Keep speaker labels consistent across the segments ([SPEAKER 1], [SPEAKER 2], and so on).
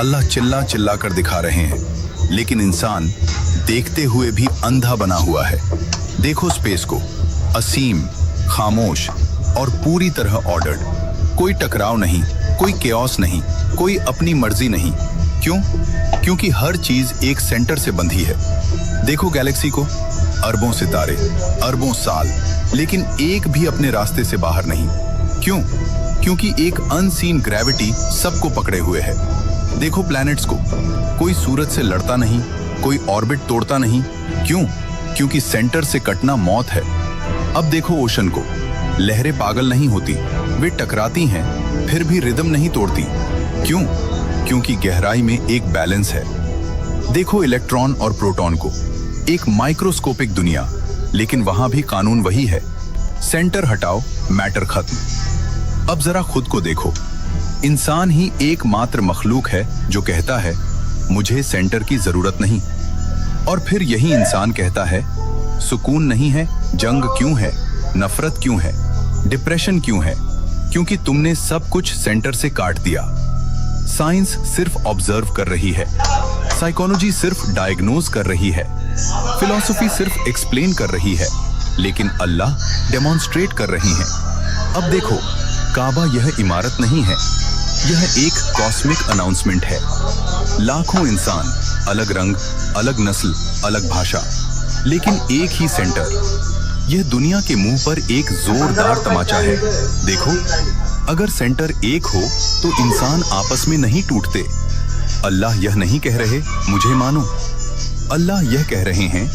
[SPEAKER 1] अल्लाह चिल्ला चिल्ला कर दिखा रहे हैं, लेकिन इंसान देखते हुए भी अंधा बना हुआ है। देखो स्पेस को, असीम, खामोश और पूरी तरह ऑर्डर्ड। कोई टकराव नहीं, कोई केओस नहीं, कोई अपनी मर्जी नहीं। क्यों? क्योंकि हर चीज एक सेंटर से बंधी है। देखो गैलेक्सी को, अरबों सितारे, अरबों साल, लेकिन एक भी अपने रास्ते से बाहर नहीं। क्यों? क्योंकि एक अनसीन ग्रेविटी सबको पकड़े हुए है। देखो प्लैनेट्स को, कोई सूरज से लड़ता नहीं, कोई ऑर्बिट तोड़ता नहीं। क्यों? क्योंकि सेंटर से कटना मौत है। अब देखो ओशन को, लहरें पागल नहीं होती, वे टकराती हैं फिर भी रिदम नहीं तोड़ती। क्यों? क्योंकि गहराई में एक बैलेंस है। देखो इलेक्ट्रॉन और प्रोटॉन को, एक माइक्रोस्कोपिक दुनिया, लेकिन वहां भी कानून वही है। सेंटर हटाओ, मैटर खत्म। अब जरा खुद को देखो, इंसान ही एकमात्र मखलूक है जो कहता है मुझे सेंटर की जरूरत नहीं। और फिर यही इंसान कहता है सुकून नहीं है, जंग क्यों है, नफरत क्यों है, डिप्रेशन क्यों है? क्योंकि तुमने सब कुछ सेंटर से काट दिया। साइंस सिर्फ ऑब्जर्व कर रही है, साइकोलॉजी सिर्फ डायग्नोज कर रही है, फिलॉसफी सिर्फ एक्सप्लेन कर रही है, लेकिन अल्लाह डेमोन्स्ट्रेट कर रही है। अब देखो, काबा यह इमारत नहीं है, यह एक कॉस्मिक अनाउंसमेंट है। लाखों इंसान, अलग रंग, अलग नस्ल, अलग भाषा, लेकिन एक ही सेंटर। यह दुनिया के मुंह पर एक जोरदार तमाचा है। देखो, अगर सेंटर एक हो तो इंसान आपस में नहीं टूटते। अल्लाह यह नहीं कह रहे मुझे मानो, अल्लाह यह कह रहे हैं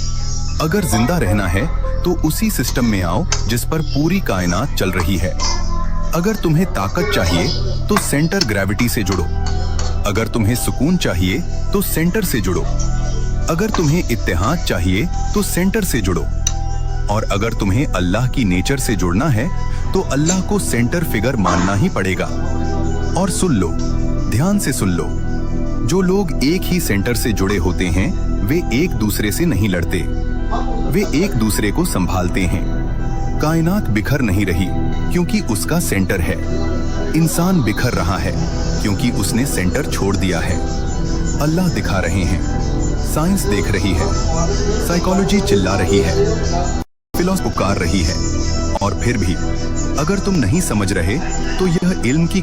[SPEAKER 1] अगर जिंदा रहना है तो उसी सिस्टम में आओ जिस पर पूरी कायनात चल रही है। अगर तुम्हें ताकत चाहिए तो सेंटर ग्रेविटी से जुड़ो। अगर तुम्हें सुकून चाहिए तो सेंटर से जुड़ो। अगर तुम्हें इत्तेहाद चाहिए तो सेंटर से जुड़ो। और अगर तुम्हें अल्लाह की नेचर से जुड़ना है तो अल्लाह को सेंटर फिगर मानना ही पड़ेगा। और सुन लो, ध्यान से सुन लो, जो लोग एक ही सेंटर से जुड़े होते हैं वे एक दूसरे से नहीं लड़ते, वे एक दूसरे को संभालते हैं। कायनात बिखर नहीं रही क्योंकि उसका सेंटर है। इंसान बिखर रहा है क्योंकि उसने सेंटर छोड़ दिया है। अल्लाह दिखा रहे हैं, साइंस देख रही है, साइकोलॉजी चिल्ला रही है, फिलॉसफी पुकार रही है। और फिर भी अगर तुम नहीं समझ रहे तो यह इल्म की